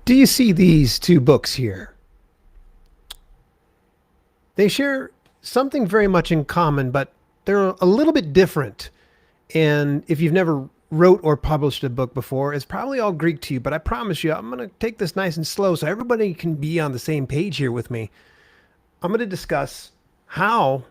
Do you see these two books here? They share something very much in common, but they're a little bit different. And if you've never wrote or published a book before, it's probably all Greek to you, but I promise you, I'm going to take this nice and slow so everybody can be on the same page here with me. I'm going to discuss how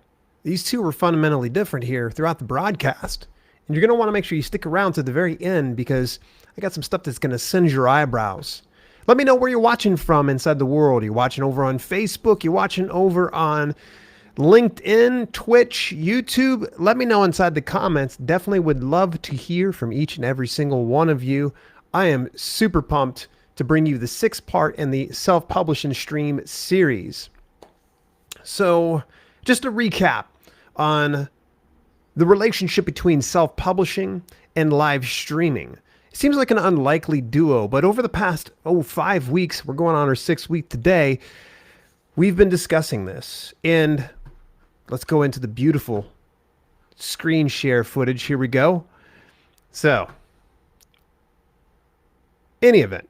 these two are fundamentally different here throughout the broadcast. And you're going to want to make sure you stick around to the very end because I got some stuff that's going to singe your eyebrows. Let me know where you're watching from inside the world. You're watching over on Facebook. You're watching over on LinkedIn, Twitch, YouTube. Let me know inside the comments. Definitely would love to hear from each and every single one of you. I am super pumped to bring you the 6-part in the self-publishing stream series. So just a recap on the relationship between self-publishing and live streaming. It seems like an unlikely duo, but over the past 5 weeks, we're going on our 6th week today, we've been discussing this. And let's go into the beautiful screen share footage. Here we go. So, any event.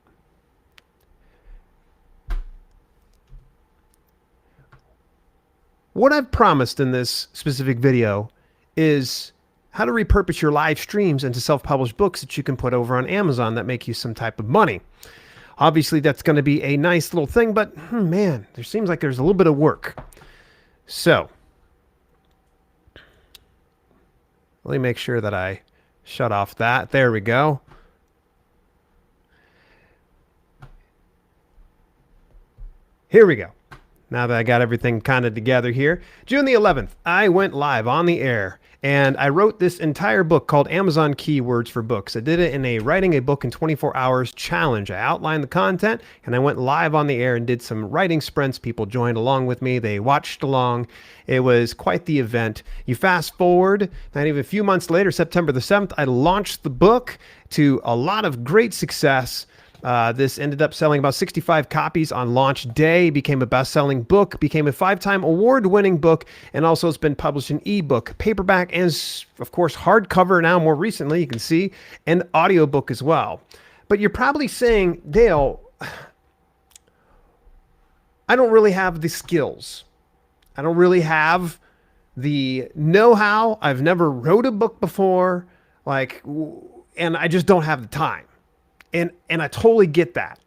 What I've promised in this specific video is how to repurpose your live streams into self-published books that you can put over on Amazon that make you some type of money. Obviously, that's going to be a nice little thing, but man, there seems like there's a little bit of work. So, let me make sure that I shut off that. There we go. Here we go. Now that I got everything kind of together here, June the 11th, I went live on the air and I wrote this entire book called Amazon Keywords for Books. I did it in a Writing a Book in 24 Hours challenge. I outlined the content and I went live on the air and did some writing sprints. People joined along with me. They watched along. It was quite the event. You fast forward, not even a few months later, September the 7th, I launched the book to a lot of great success. This ended up selling about 65 copies on launch day, became a best-selling book, became a 5-time award-winning book, and also it's been published in ebook, paperback, and of course hardcover now more recently, you can see, and audiobook as well. But you're probably saying, Dale, I don't really have the skills. I don't really have the know-how. I've never wrote a book before, and I just don't have the time. And I totally get that.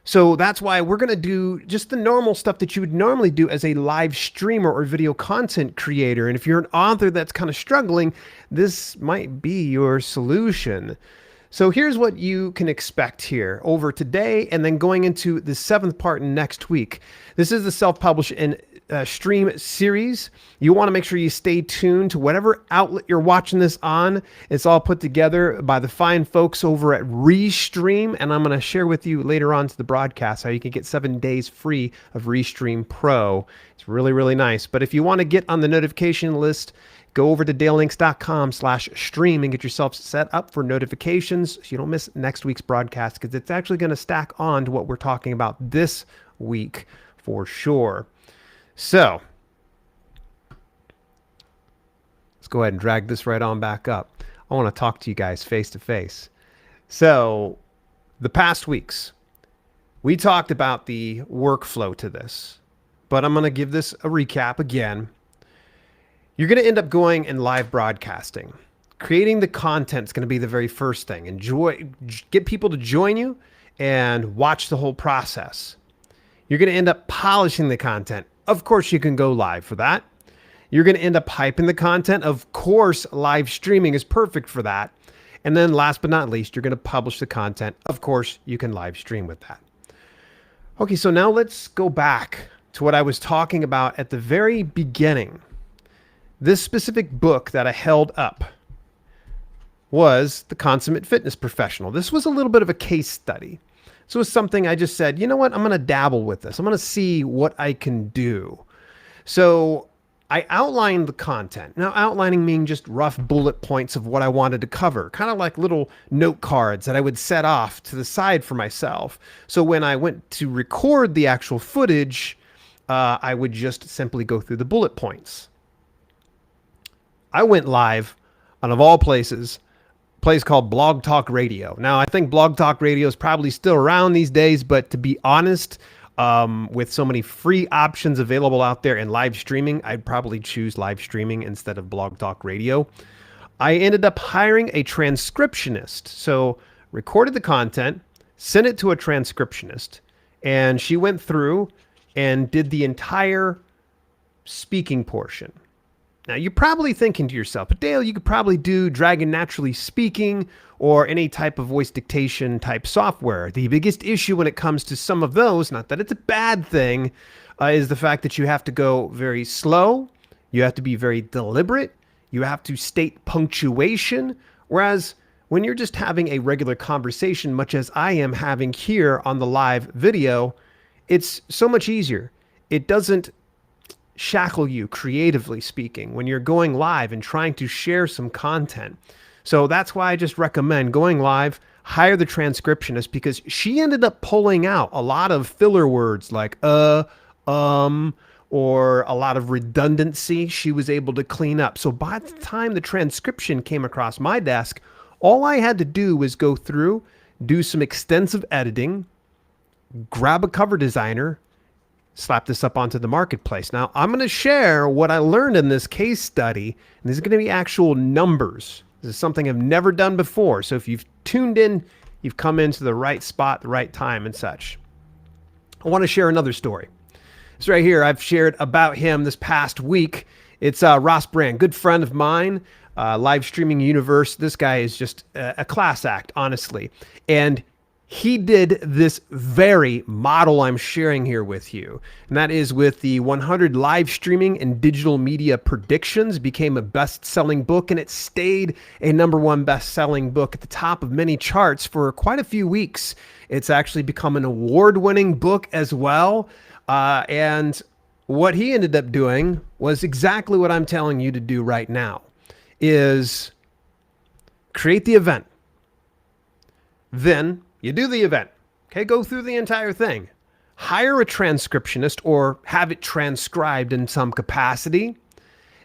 So that's why we're going to do just the normal stuff that you would normally do as a live streamer or video content creator. And if you're an author that's kind of struggling, this might be your solution. So here's what you can expect here over today and then going into the 7th part next week. This is the self-publish and stream series. You want to make sure you stay tuned to whatever outlet you're watching this on. It's all put together by the fine folks over at Restream, and I'm going to share with you later on to the broadcast how you can get 7 days free of Restream Pro. It's really, really nice. But if you want to get on the notification list, go over to dalelinks.com/stream and get yourself set up for notifications so you don't miss next week's broadcast, because it's actually going to stack on to what we're talking about this week for sure. So, let's go ahead and drag this right on back up. I want to talk to you guys face to face. So, the past weeks, we talked about the workflow to this, but I'm going to give this a recap again. You're going to end up going and live broadcasting. Creating the content is going to be the very first thing. Get people to join you and watch the whole process. You're going to end up polishing the content. Of course, you can go live for that. You're going to end up hyping the content. Of course, live streaming is perfect for that. And then last but not least, you're going to publish the content. Of course, you can live stream with that. Okay, so now let's go back to what I was talking about at the very beginning. This specific book that I held up was The Consummate Fitness Professional. This was a little bit of a case study. So it was something I just said, you know what, I'm going to dabble with this. I'm going to see what I can do. So I outlined the content. Now, outlining meaning just rough bullet points of what I wanted to cover, kind of like little note cards that I would set off to the side for myself. So when I went to record the actual footage, I would just simply go through the bullet points. I went live on, of all places, place called Blog Talk Radio. Now, I think Blog Talk Radio is probably still around these days, but to be honest, with so many free options available out there and live streaming, I'd probably choose live streaming instead of Blog Talk Radio. I ended up hiring a transcriptionist. So recorded the content, sent it to a transcriptionist, and she went through and did the entire speaking portion. Now, you're probably thinking to yourself, but Dale, you could probably do Dragon Naturally Speaking or any type of voice dictation type software. The biggest issue when it comes to some of those, not that it's a bad thing, is the fact that you have to go very slow, you have to be very deliberate, you have to state punctuation, whereas when you're just having a regular conversation, much as I am having here on the live video, it's so much easier. It doesn't shackle you, creatively speaking, when you're going live and trying to share some content. So that's why I just recommend going live, hire the transcriptionist, because she ended up pulling out a lot of filler words like or a lot of redundancy she was able to clean up. So by the time the transcription came across my desk, all I had to do was go through, do some extensive editing, grab a cover designer, slap this up onto the marketplace. Now, I'm going to share what I learned in this case study, and these are going to be actual numbers. This is something I've never done before. So if you've tuned in, you've come into the right spot, the right time and such. I want to share another story. It's right here. I've shared about him this past week. It's Ross Brand, good friend of mine, live streaming universe. This guy is just a class act, honestly. And he did this very model I'm sharing here with you. And that is with the 100 live streaming and digital media predictions. Became a best-selling book, and it stayed a #1 best-selling book at the top of many charts for quite a few weeks. It's actually become an award-winning book as well. And what he ended up doing was exactly what I'm telling you to do right now, is create the event. Then you do the event, okay? Go through the entire thing. Hire a transcriptionist or have it transcribed in some capacity.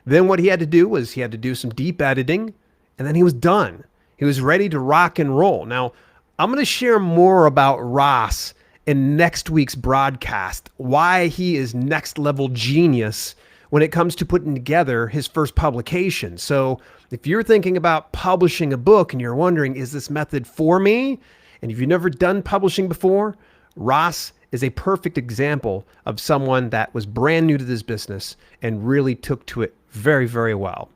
Then what he had to do was he had to do some deep editing, and then he was done. He was ready to rock and roll. Now, I'm going to share more about Ross in next week's broadcast, why he is next level genius when it comes to putting together his first publication. So if you're thinking about publishing a book and you're wondering, is this method for me? And if you've never done publishing before, Ross is a perfect example of someone that was brand new to this business and really took to it very, very well.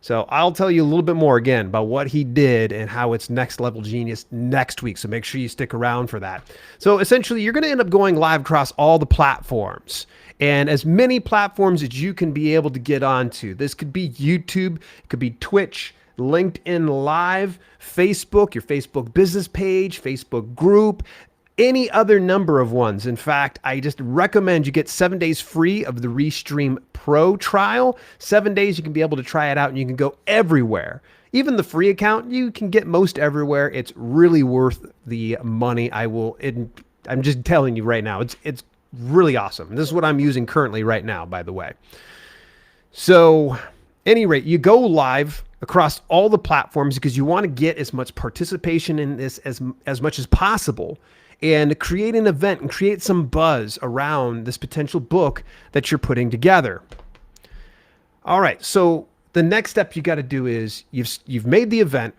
So I'll tell you a little bit more again about what he did and how it's next level genius next week. So make sure you stick around for that. So essentially, you're going to end up going live across all the platforms, and as many platforms as you can be able to get onto. This could be YouTube, it could be Twitch, LinkedIn Live, Facebook, your Facebook business page, Facebook group, any other number of ones. In fact, I just recommend you get 7 days free of the Restream Pro trial. 7 days, you can be able to try it out and you can go everywhere. Even the free account, you can get most everywhere. It's really worth the money. I'm just telling you right now, it's really awesome. This is what I'm using currently right now, by the way. So, any rate, you go live across all the platforms because you want to get as much participation in this as much as possible, and create an event and create some buzz around this potential book that you're putting together. All right, so the next step you got to do is you've made the event,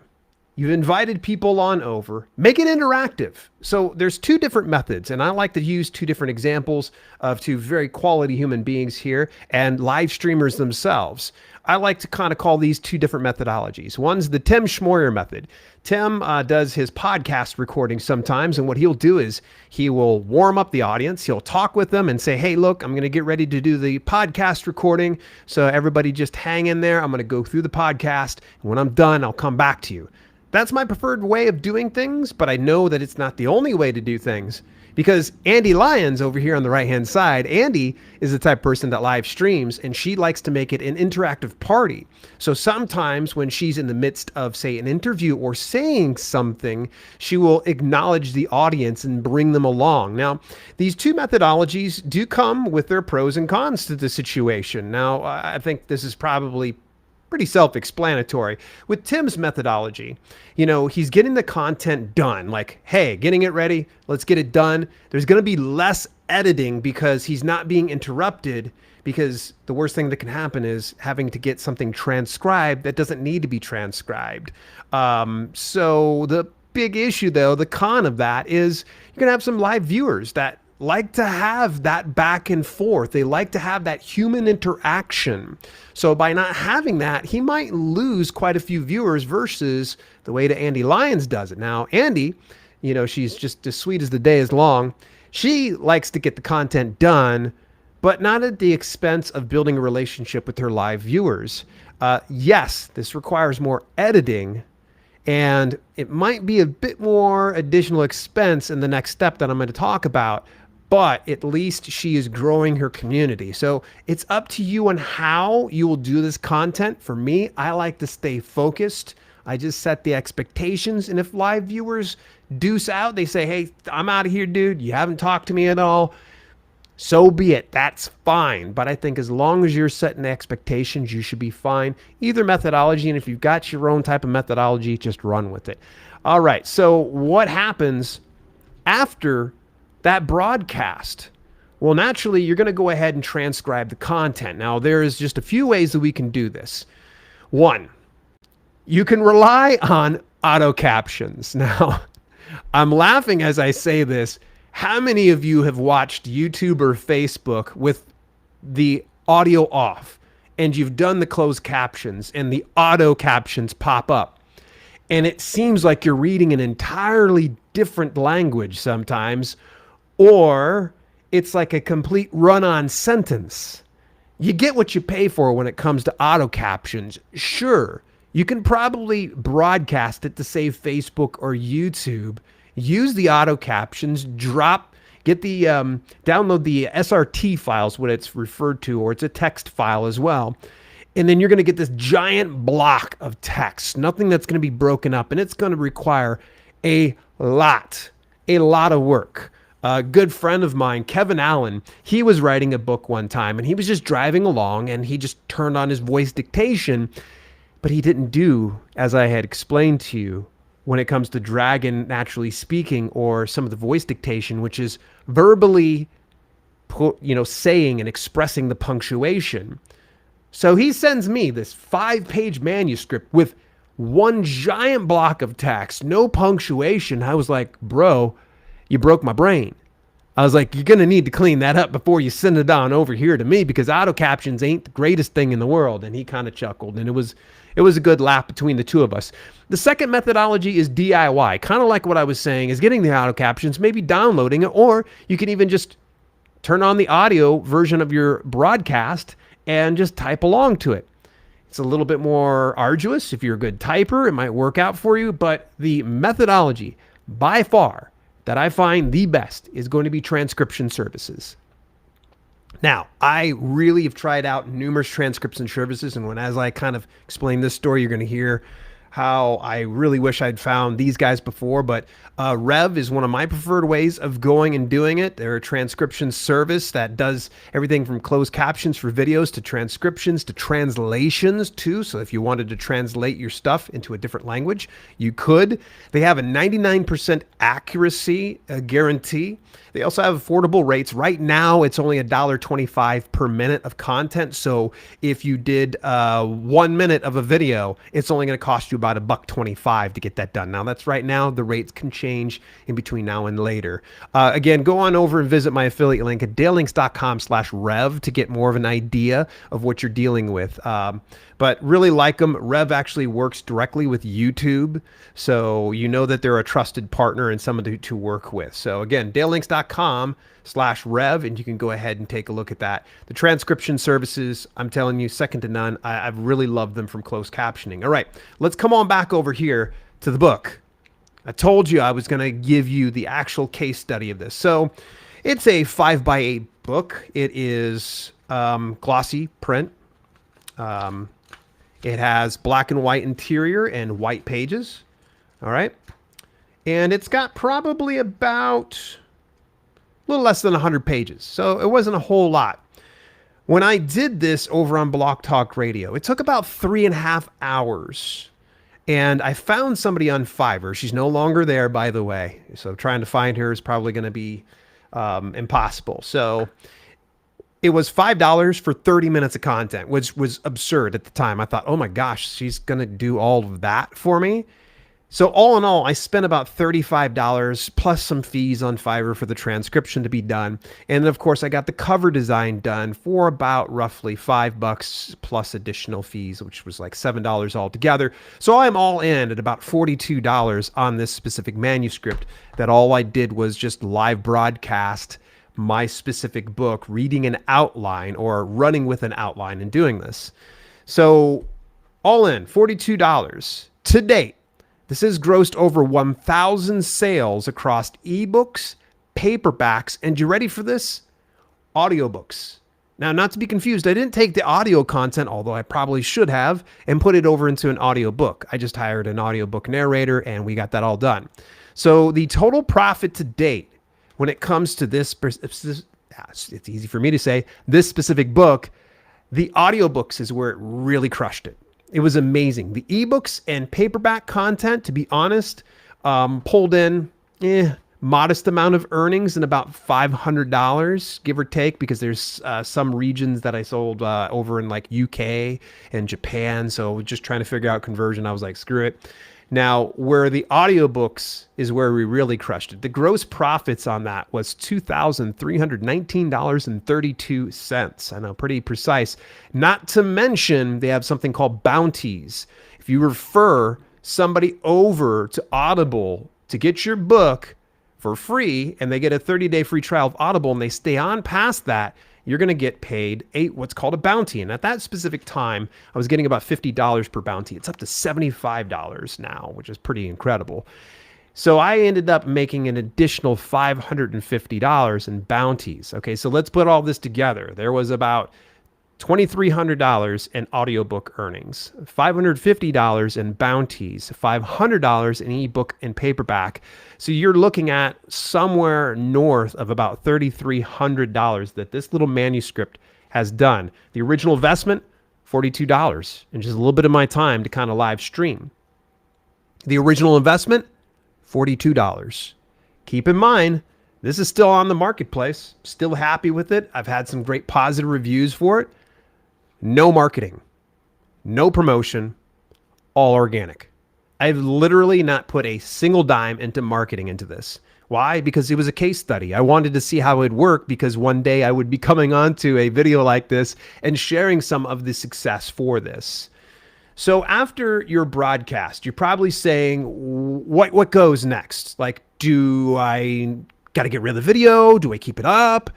you've invited people on over, make it interactive. So there's two different methods, and I like to use two different examples of two very quality human beings here and live streamers themselves. I like to kind of call these two different methodologies. One's the Tim Schmoyer Method. Tim does his podcast recording sometimes, and what he'll do is he will warm up the audience. He'll talk with them and say, hey, look, I'm going to get ready to do the podcast recording, so everybody just hang in there. I'm going to go through the podcast, and when I'm done, I'll come back to you. That's my preferred way of doing things, but I know that it's not the only way to do things, because Andy Lyons over here on the right-hand side, Andy is the type of person that live streams, and she likes to make it an interactive party. So sometimes when she's in the midst of, say, an interview or saying something, she will acknowledge the audience and bring them along. Now, these two methodologies do come with their pros and cons to the situation. Now, I think this is probably pretty self-explanatory. With Tim's methodology, he's getting the content done. Like, hey, getting it ready, let's get it done. There's going to be less editing because he's not being interrupted, because the worst thing that can happen is having to get something transcribed that doesn't need to be transcribed. So the big issue, though, the con of that is you're going to have some live viewers that like to have that back and forth. They like to have that human interaction. So by not having that, he might lose quite a few viewers versus the way that Andy Lyons does it. Now, Andy, she's just as sweet as the day is long. She likes to get the content done, but not at the expense of building a relationship with her live viewers. Yes, this requires more editing, and it might be a bit more additional expense in the next step that I'm going to talk about, but at least she is growing her community. So it's up to you on how you will do this content. For me, I like to stay focused. I just set the expectations. And if live viewers deuce out, they say, hey, I'm out of here, dude. You haven't talked to me at all. So be it. That's fine. But I think as long as you're setting the expectations, you should be fine. Either methodology. And if you've got your own type of methodology, just run with it. All right. So what happens after that broadcast? Well, naturally, you're going to go ahead and transcribe the content. Now, there's just a few ways that we can do this. One, you can rely on auto captions. Now, I'm laughing as I say this. How many of you have watched YouTube or Facebook with the audio off and you've done the closed captions and the auto captions pop up? And it seems like you're reading an entirely different language sometimes, or it's like a complete run-on sentence. You get what you pay for when it comes to auto captions. Sure, you can probably broadcast it to save Facebook or YouTube. Use the auto captions, download the SRT files, what it's referred to, or it's a text file as well. And then you're going to get this giant block of text, nothing that's going to be broken up, and it's going to require a lot of work. A good friend of mine, Kevin Allen, he was writing a book one time, and he was just driving along, and he just turned on his voice dictation, but he didn't do as I had explained to you when it comes to Dragon naturally speaking, or some of the voice dictation, which is verbally, saying and expressing the punctuation. So he sends me this 5-page manuscript with one giant block of text, no punctuation. I was like, bro, you broke my brain. I was like, you're going to need to clean that up before you send it on over here to me, because auto captions ain't the greatest thing in the world. And he kind of chuckled, and it was a good laugh between the two of us. The second methodology is DIY. Kind of like what I was saying, is getting the auto captions, maybe downloading it, or you can even just turn on the audio version of your broadcast and just type along to it. It's a little bit more arduous. If you're a good typer, it might work out for you, but the methodology by far that I find the best is going to be transcription services. Now, I really have tried out numerous transcription services, and as I kind of explain this story, you're going to hear how I really wish I'd found these guys before, but Rev is one of my preferred ways of going and doing it. They're a transcription service that does everything from closed captions for videos to transcriptions to translations too. So if you wanted to translate your stuff into a different language, you could. They have a 99% accuracy guarantee. They also have affordable rates. Right now, it's only $1.25 per minute of content. So if you did 1 minute of a video, it's only going to cost you about $1.25 to get that done. Now, that's right now. The rates can change in between now and later. Again, go on over and visit my affiliate link at dalelinks.com/rev to get more of an idea of what you're dealing with. But really like them. Rev actually works directly with YouTube, so you know that they're a trusted partner and someone to work with. So again, dalelinks.com/rev, and you can go ahead and take a look at that. The transcription services, I'm telling you, second to none. I've really loved them from closed captioning. All right, let's come on back over here to the book. I told you I was going to give you the actual case study of this. So it's a 5x8 book. It is glossy print. It has black and white interior and white pages. All right. And it's got probably about a little less than 100 pages. So it wasn't a whole lot. When I did this over on Block Talk Radio, it took about 3.5 hours. And I found somebody on Fiverr. She's no longer there, by the way. So trying to find her is probably going to be impossible. So it was $5 for 30 minutes of content, which was absurd at the time. I thought, oh my gosh, she's going to do all of that for me. So all in all, I spent about $35 plus some fees on Fiverr for the transcription to be done. And then of course I got the cover design done for about roughly $5 plus additional fees, which was like $7 altogether. So I'm all in at about $42 on this specific manuscript that all I did was just live broadcast my specific book, reading an outline or running with an outline and doing this. So all in, $42 to date. This has grossed over 1,000 sales across ebooks, paperbacks, and you ready for this? Audiobooks. Now, not to be confused, I didn't take the audio content, although I probably should have, and put it over into an audiobook. I just hired an audiobook narrator and we got that all done. So the total profit to date when it comes to this, it's easy for me to say, this specific book, the audiobooks is where it really crushed it. It was amazing. The ebooks and paperback content, to be honest, pulled in modest amount of earnings and about $500, give or take, because there's some regions that I sold over in like UK and Japan. So just trying to figure out conversion. I was like, screw it. Now, where the audiobooks is where we really crushed it. The gross profits on that was $2,319.32. I know, pretty precise. Not to mention, they have something called bounties. If you refer somebody over to Audible to get your book for free, and they get a 30-day free trial of Audible, and they stay on past that, you're going to get paid what's called a bounty. And at that specific time, I was getting about $50 per bounty. It's up to $75 now, which is pretty incredible. So I ended up making an additional $550 in bounties. Okay, so let's put all this together. There was about $2,300 in audiobook earnings, $550 in bounties, $500 in ebook and paperback. So you're looking at somewhere north of about $3,300 that this little manuscript has done. The original investment, $42, and just a little bit of my time to kind of live stream. The original investment, $42. Keep in mind, this is still on the marketplace. Still happy with it. I've had some great positive reviews for it. No marketing, no promotion, all organic. I've literally not put a single dime into marketing into this. Why? Because it was a case study. I wanted to see how it would work because one day I would be coming onto a video like this and sharing some of the success for this. So after your broadcast, you're probably saying, what goes next? Like, do I got to get rid of the video? Do I keep it up?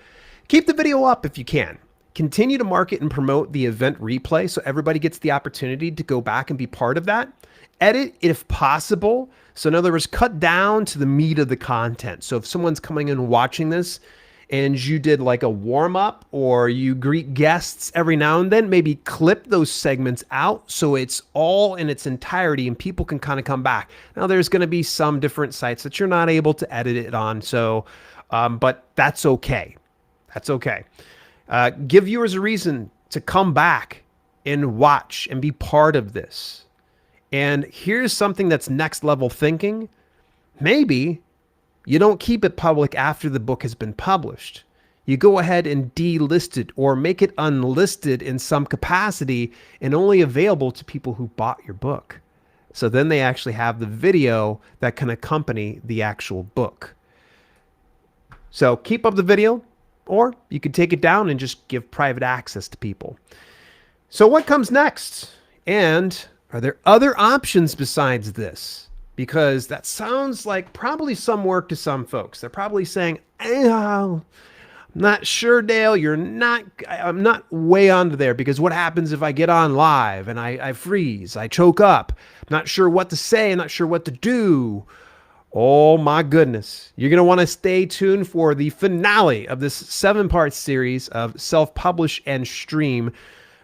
Keep the video up if you can. Continue to market and promote the event replay so everybody gets the opportunity to go back and be part of that. Edit if possible. So in other words, cut down to the meat of the content. So if someone's coming in watching this and you did like a warm up or you greet guests every now and then, maybe clip those segments out so it's all in its entirety and people can kind of come back. Now there's going to be some different sites that you're not able to edit it on. So, but that's okay. That's okay. Give viewers a reason to come back and watch and be part of this. And here's something that's next level thinking. Maybe you don't keep it public after the book has been published. You go ahead and delist it or make it unlisted in some capacity and only available to people who bought your book. So then they actually have the video that can accompany the actual book. So keep up the video, or you could take it down and just give private access to people. So what comes next? And are there other options besides this? Because that sounds like probably some work to some folks. They're probably saying, I'm not sure, Dale, I'm not way onto there, because what happens if I get on live and I freeze, I choke up, I'm not sure what to say, I'm not sure what to do. Oh my goodness. You're going to want to stay tuned for the finale of this 7-part series of Self-Publish and Stream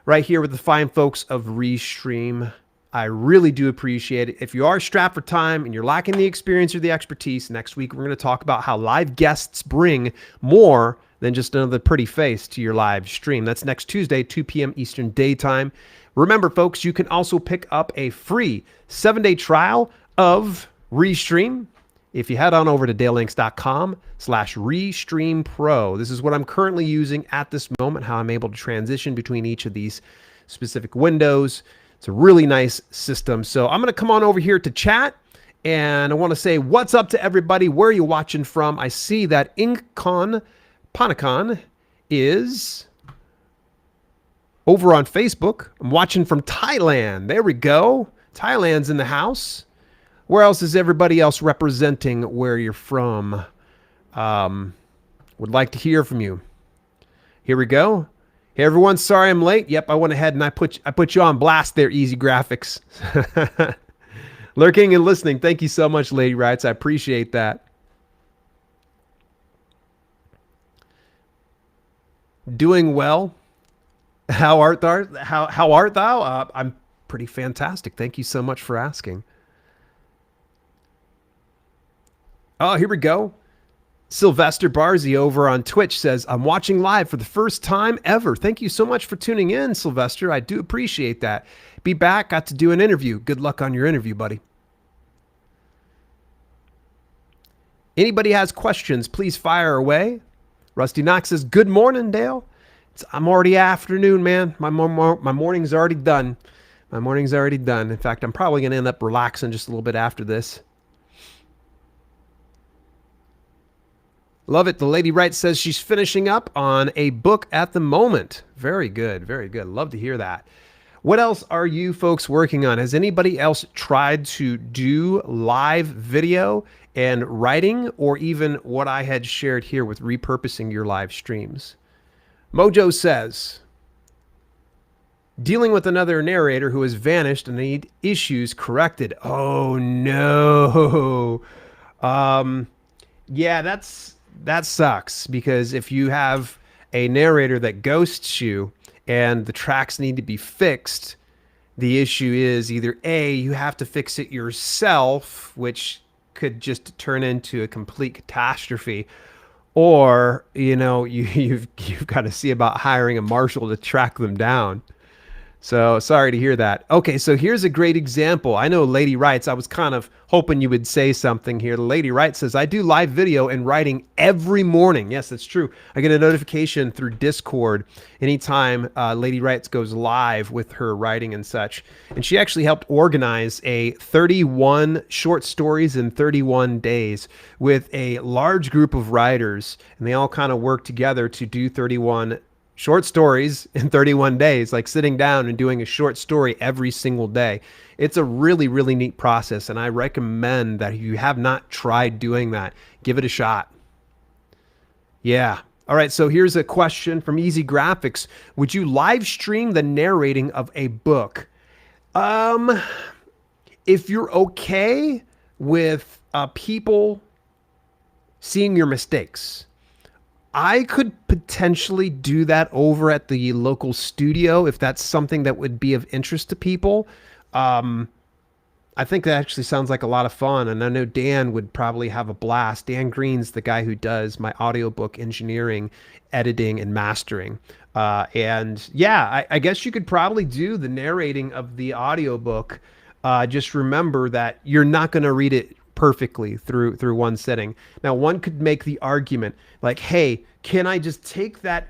right here with the fine folks of Restream. I really do appreciate it. If you are strapped for time and you're lacking the experience or the expertise, next week we're going to talk about how live guests bring more than just another pretty face to your live stream. That's next Tuesday, 2 p.m. Eastern Daytime. Remember, folks, you can also pick up a free 7-day trial of Restream if you head on over to dalelinks.com/Restream Pro. This is what I'm currently using at this moment, how I'm able to transition between each of these specific windows. It's a really nice system. So I'm going to come on over here to chat, and I want to say what's up to everybody. Where are you watching from? I see that Inkon Panakon is over on Facebook. I'm watching from Thailand. There we go. Thailand's in the house. Where else is everybody else representing where you're from? Would like to hear from you. Here we go. Hey everyone, sorry I'm late. Yep, I went ahead and I put you on blast there, Easy Graphics. Lurking and listening. Thank you so much, Lady Wrights. I appreciate that. Doing well. How art thou? How art thou? I'm pretty fantastic. Thank you so much for asking. Oh, here we go. Sylvester Barzy over on Twitch says, I'm watching live for the first time ever. Thank you so much for tuning in, Sylvester. I do appreciate that. Be back. Got to do an interview. Good luck on your interview, buddy. Anybody has questions, please fire away. Rusty Knox says, good morning, Dale. I'm already afternoon, man. My morning's already done. My morning's already done. In fact, I'm probably going to end up relaxing just a little bit after this. Love it. The Lady Wright says she's finishing up on a book at the moment. Very good. Very good. Love to hear that. What else are you folks working on? Has anybody else tried to do live video and writing, or even what I had shared here with repurposing your live streams? Mojo says, dealing with another narrator who has vanished and need issues corrected. Oh no. Yeah, that sucks, because if you have a narrator that ghosts you and the tracks need to be fixed, the issue is either A, you have to fix it yourself, which could just turn into a complete catastrophe, or, you know, you've got to see about hiring a marshal to track them down. So sorry to hear that. Okay, so here's a great example. I know Lady Wrights, I was kind of hoping you would say something here. The Lady Wright says, I do live video and writing every morning. Yes, that's true. I get a notification through Discord anytime Lady Wrights goes live with her writing and such. And she actually helped organize a 31 short stories in 31 days with a large group of writers. And they all kind of work together to do 31 short stories in 31 days, like sitting down and doing a short story every single day. It's a really, really neat process, and I recommend that if you have not tried doing that, give it a shot. Yeah. All right, so here's a question from Easy Graphics. Would you live stream the narrating of a book? If you're okay with people seeing your mistakes, I could potentially do that over at the local studio if that's something that would be of interest to people. I think that actually sounds like a lot of fun, and I know Dan would probably have a blast. Dan Green's the guy who does my audiobook engineering, editing, and mastering. And yeah, I guess you could probably do the narrating of the audiobook. Just remember that you're not going to read it perfectly through one sitting. Now, one could make the argument like, hey, can I just take that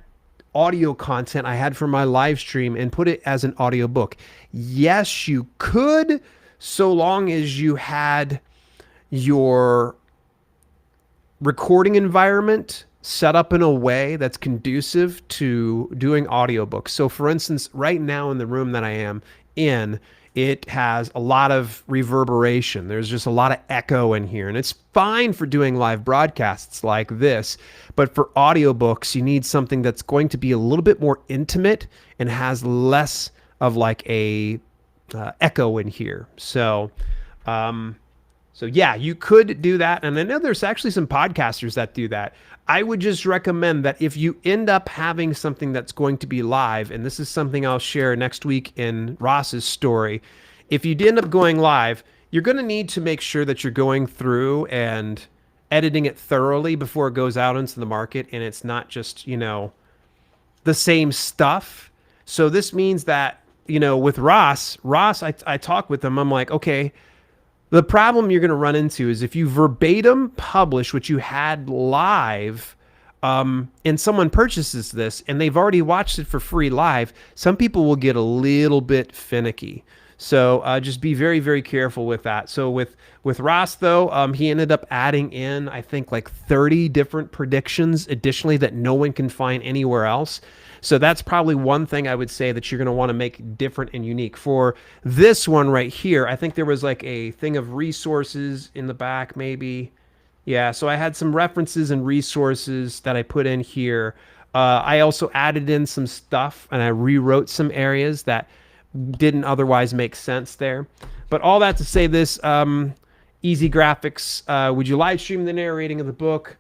audio content I had for my live stream and put it as an audiobook? Yes, you could, so long as you had your recording environment set up in a way that's conducive to doing audiobooks. So for instance, right now in the room that I am in, it has a lot of reverberation. There's just a lot of echo in here, and it's fine for doing live broadcasts like this. But for audiobooks, you need something that's going to be a little bit more intimate and has less of like a echo in here. So yeah, you could do that. And I know there's actually some podcasters that do that. I would just recommend that if you end up having something that's going to be live, and this is something I'll share next week in Ross's story, if you end up going live, you're going to need to make sure that you're going through and editing it thoroughly before it goes out into the market, and it's not just, the same stuff. So this means that, with Ross, I talk with him. I'm like, okay, the problem you're going to run into is if you verbatim publish what you had live, and someone purchases this and they've already watched it for free live, some people will get a little bit finicky. So just be very, very careful with that. So with Ross, though, he ended up adding in, I think, like 30 different predictions additionally that no one can find anywhere else. So that's probably one thing I would say that you're going to want to make different and unique. For this one right here, I think there was like a thing of resources in the back, maybe. Yeah, so I had some references and resources that I put in here. I also added in some stuff and I rewrote some areas that didn't otherwise make sense there. But all that to say this, easy graphics. Would you live stream the narrating of the book?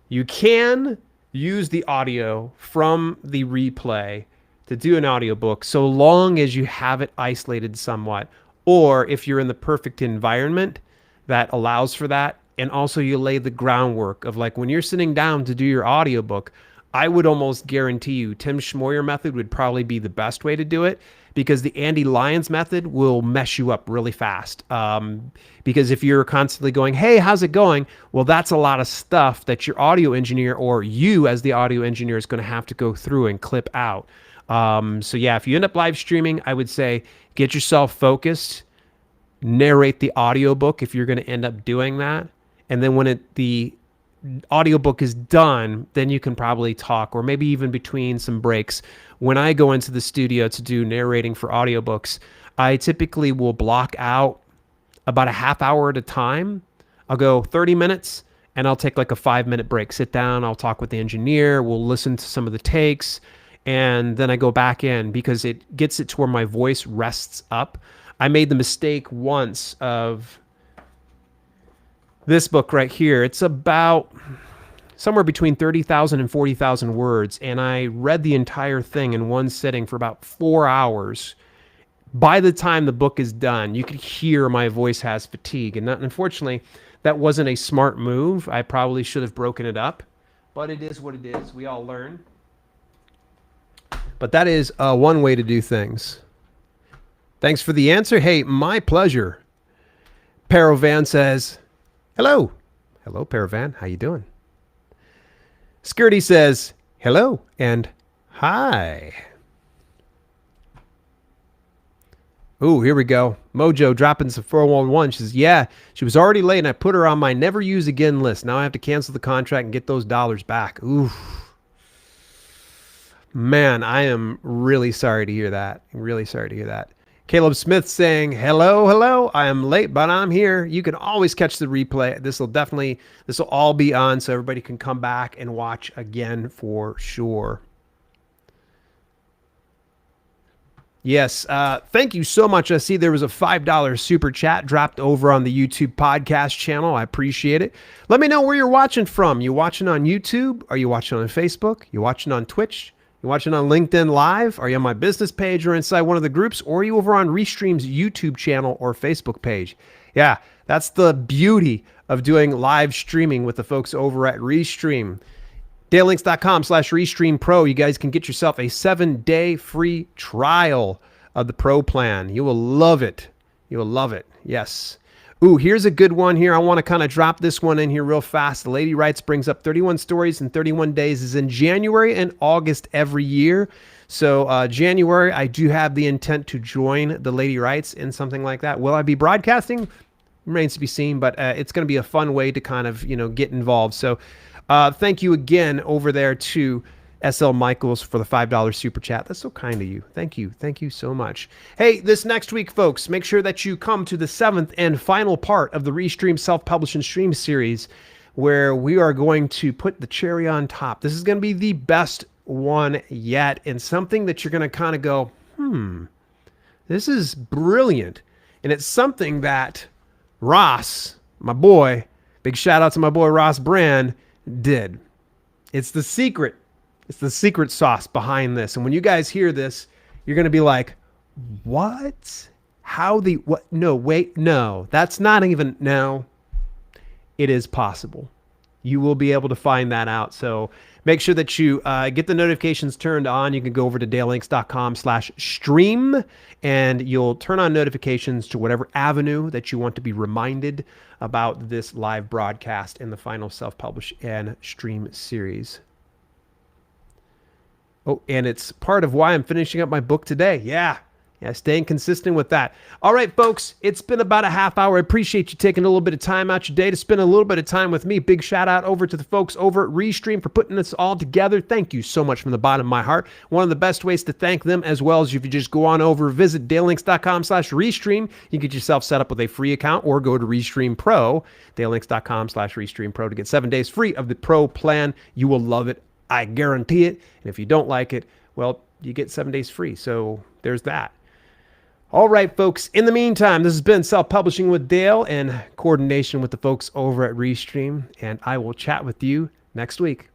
You can use the audio from the replay to do an audiobook so long as you have it isolated somewhat, or if you're in the perfect environment that allows for that. And also you lay the groundwork of, like, when you're sitting down to do your audiobook, I would almost guarantee you Tim Schmoyer Method would probably be the best way to do it, because the Andy Lyons method will mess you up really fast. Because if you're constantly going, hey, how's it going? Well, that's a lot of stuff that your audio engineer, or you as the audio engineer, is going to have to go through and clip out. So yeah, if you end up live streaming, I would say get yourself focused, narrate the audiobook if you're going to end up doing that. And then when the audiobook is done, then you can probably talk, or maybe even between some breaks. When I go into the studio to do narrating for audiobooks, I typically will block out about a half hour at a time. I'll go 30 minutes and I'll take like a 5-minute break, sit down, I'll talk with the engineer, we'll listen to some of the takes, and then I go back in because it gets it to where my voice rests up. I made the mistake once of this book right here. It's about somewhere between 30,000 and 40,000 words, and I read the entire thing in one sitting for about 4 hours. By the time the book is done, you could hear my voice has fatigue, and unfortunately, that wasn't a smart move. I probably should have broken it up, but it is what it is. We all learn. But that is one way to do things. Thanks for the answer. Hey, my pleasure. Parovan says, hello. Hello, Paravan. How you doing? Skirty says, hello and hi. Ooh, here we go. Mojo dropping some 411. She says, yeah, she was already late and I put her on my never use again list. Now I have to cancel the contract and get those dollars back. Ooh. Man, I am really sorry to hear that. Really sorry to hear that. Caleb Smith saying, hello. I am late, but I'm here. You can always catch the replay. This will all be on so everybody can come back and watch again for sure. Yes. Thank you so much. I see there was a $5 super chat dropped over on the YouTube podcast channel. I appreciate it. Let me know where you're watching from. You watching on YouTube? Are you watching on Facebook? You watching on Twitch? You watching on LinkedIn Live? Are you on my business page or inside one of the groups? Or are you over on Restream's YouTube channel or Facebook page? Yeah, that's the beauty of doing live streaming with the folks over at Restream. DaleLinks.com/Restream Pro. You guys can get yourself a 7-day free trial of the Pro plan. You will love it. You will love it. Yes. Ooh, here's a good one here. I want to kind of drop this one in here real fast. The Lady Writes brings up 31 stories in 31 days. Is in January and August every year. So January, I do have the intent to join the Lady Writes in something like that. Will I be broadcasting? Remains to be seen, but it's going to be a fun way to kind of, get involved. So thank you again over there to SL Michaels for the $5 super chat. That's so kind of you. Thank you. Thank you so much. Hey, this next week, folks, make sure that you come to the 7th and final part of the Restream Self-Publish and Stream series, where we are going to put the cherry on top. This is going to be the best one yet, and something that you're going to kind of go, this is brilliant. And it's something that Ross, my boy, big shout out to my boy Ross Brand, did. It's the secret. It's the secret sauce behind this. And when you guys hear this, you're going to be like, what? How the, what? No, wait, no, that's not even, no, it is possible. you will be able to find that out. So make sure that you get the notifications turned on. You can go over to dalelinks.com/stream and you'll turn on notifications to whatever avenue that you want to be reminded about this live broadcast in the final self-publish and stream series. Oh, and it's part of why I'm finishing up my book today. Yeah, staying consistent with that. All right, folks, it's been about a half hour. I appreciate you taking a little bit of time out your day to spend a little bit of time with me. Big shout out over to the folks over at Restream for putting this all together. Thank you so much from the bottom of my heart. One of the best ways to thank them as well is if you just go on over, visit dalelinks.com/Restream. You can get yourself set up with a free account or go to Restream Pro, dalelinks.com/Restream Pro to get 7 days free of the Pro plan. You will love it. I guarantee it. And if you don't like it, well, you get 7 days free. So there's that. All right, folks. In the meantime, this has been Self-Publishing with Dale in coordination with the folks over at Restream, and I will chat with you next week.